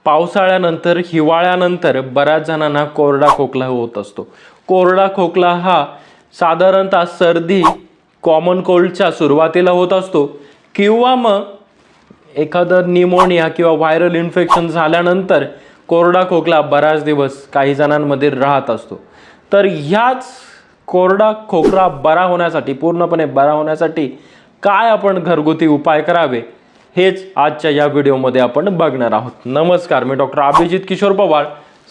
पावसाळ्यानंतर हिवाळ्यानंतर बऱ्याच जणांना कोरडा खोकला होत असतो। कोरडा खोकला हा साधारणतः सर्दी कॉमन कोल्डच्या सुरुवातीला होत असतो किंवा मग एखादं निमोनिया किंवा व्हायरल इन्फेक्शन झाल्यानंतर कोरडा खोकला बराच दिवस काही जणांमध्ये राहत असतो। तर ह्याच कोरडा खोकला बरा होण्यासाठी पूर्णपणे बरा होण्यासाठी काय आपण घरगुती उपाय करावे हेच आजच्या या व्हिडिओमध्ये आपण बघणार आहोत। नमस्कार, मी डॉक्टर अभिजित किशोर पवार,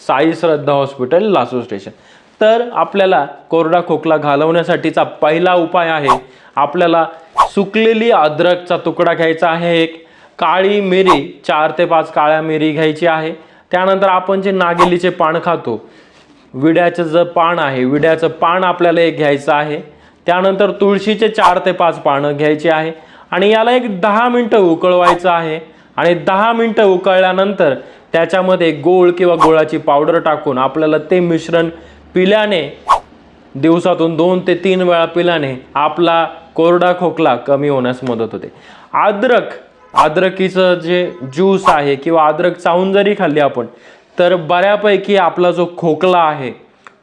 साई श्रद्धा हॉस्पिटल, लासू स्टेशन। तर आपल्याला कोरडा खोकला घालवण्यासाठीचा पहिला उपाय आहे, आपल्याला सुकलेली अद्रकचा तुकडा घ्यायचा आहे, एक काळी मिरी 4 ते 5 काळ्या मिरी घ्यायची आहे। त्यानंतर आपण जे नागेलीचे पान खातो, विड्याचं जे पान आहे, विड्याचं पान आपल्याला एक घ्यायचं आहे। त्यानंतर तुळशीचे 4 ते 5 पानं घ्यायची आहे आणि याला एक 10 मिनिटं उकळवायचं आहे आणि 10 मिनिटं उकळल्यानंतर त्याच्यामध्ये गोळ किंवा गुळाची पावडर टाकून आपल्याला ते मिश्रण पिल्याने दिवसातून 2 ते 3 वेळा पिल्याने आपला कोरडा खोकला कमी होण्यास मदत होते। अद्रकीचं जे ज्यूस आहे किंवा अद्रक चावून जरी खाल्ली आपण तर बऱ्यापैकी आपला जो खोकला आहे,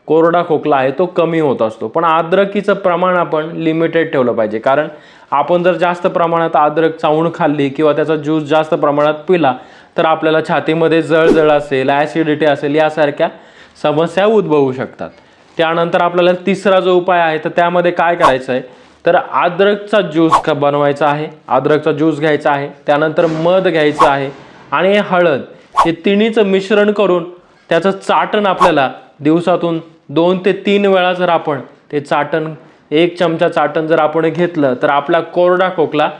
कोरडा खोकला आहे, तो कमी होत असतो। पण अद्रकीचं प्रमाण आपण लिमिटेड ठेवलं पाहिजे, कारण आपण जर जास्त प्रमाणात अद्रक चावून खाल्ली किंवा त्याचा ज्यूस जास्त प्रमाणात पिला तर आपल्याला छातीमध्ये जळजळ असेल, ॲसिडिटी असेल, यासारख्या समस्या उद्भवू शकतात। त्यानंतर आपल्याला तिसरा जो उपाय आहे तर त्यामध्ये काय करायचं आहे तर अद्रकचा ज्यूस बनवायचा आहे। अद्रकचा ज्यूस घ्यायचा आहे, त्यानंतर मध घ्यायचं आहे आणि हळद, हे तिन्हीचं मिश्रण करून त्याचं चाटण आपल्याला दिवसातून 2 ते 3 वेळा जर आपण ते चाटण 1 चमचा चाटण जर आपण घेतलं तर आपला कोरडा खोकला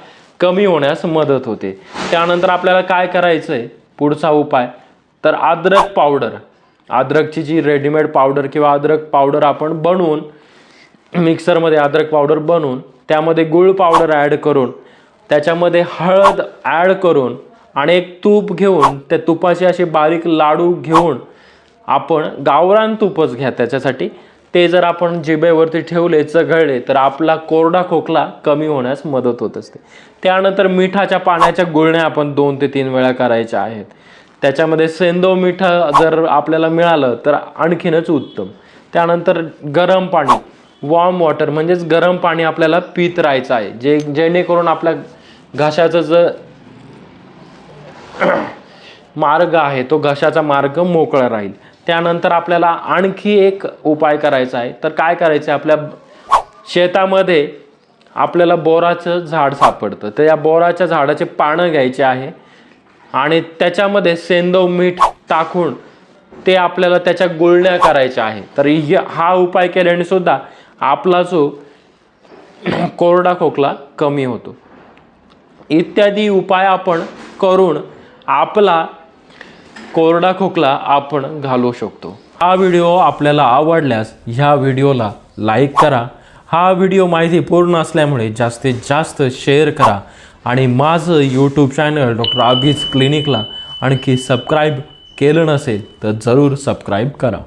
कमी होण्यास मदत होते। त्यानंतर आपल्याला काय करायचं आहे पुढचा उपाय तर अद्रक पावडर, अद्रकची जी रेडीमेड पावडर किंवा अद्रक पावडर आपण बनवून मिक्सरमध्ये अद्रक पावडर बनवून त्यामध्ये गुळ पावडर ॲड करून त्याच्यामध्ये हळद ॲड करून आणि एक तूप घेऊन त्या तुपाचे असे बारीक लाडू घेऊन आपण गावरान तूपच घ्या त्याच्यासाठी, ते जर आपण जिभेवरती ठेवले चघळले तर आपला कोरडा खोकला कमी होण्यास मदत होत असते। त्यानंतर मिठाच्या पाण्याच्या गुळण्या आपण 2 ते 3 वेळा करायच्या आहेत। त्याच्यामध्ये सेंदव मीठ जर आपल्याला मिळालं तर आणखीनच उत्तम। त्यानंतर गरम पाणी, वॉर्म वॉटर म्हणजेच गरम पाणी आपल्याला पित राहायचं आहे, जेणेकरून आपल्या घशाचा जो मार्ग आहे तो घशाचा मार्ग मोकळा राहील। त्यानंतर आपल्याला आणखी एक उपाय करायचा आहे, तर काय करायचं आहे, आपल्या शेतामध्ये आपल्याला बोराचं झाड सापडतं, तर या बोराच्या झाडाचे पानं घ्यायचे आहे आणि त्याच्यामध्ये सेंदव मीठ टाकून ते आपल्याला त्याच्या गुळण्या करायच्या आहे। तर हा उपाय केल्याने सुद्धा आपला जो कोरडा खोकला कमी होतो। इत्यादी उपाय आपण करून आपला कोरडा खोकला आपण घालवू शकतो। हा व्हिडिओ आपल्याला आवडल्यास ह्या व्हिडिओला लाईक करा। हा व्हिडिओ माहिती पूर्ण असल्यामुळे जास्तीत जास्त शेअर करा आणि माझं यूट्यूब चॅनल डॉक्टर अभीस क्लिनिकला आणखी सबस्क्राईब केलं नसेल तर जरूर सबस्क्राईब करा।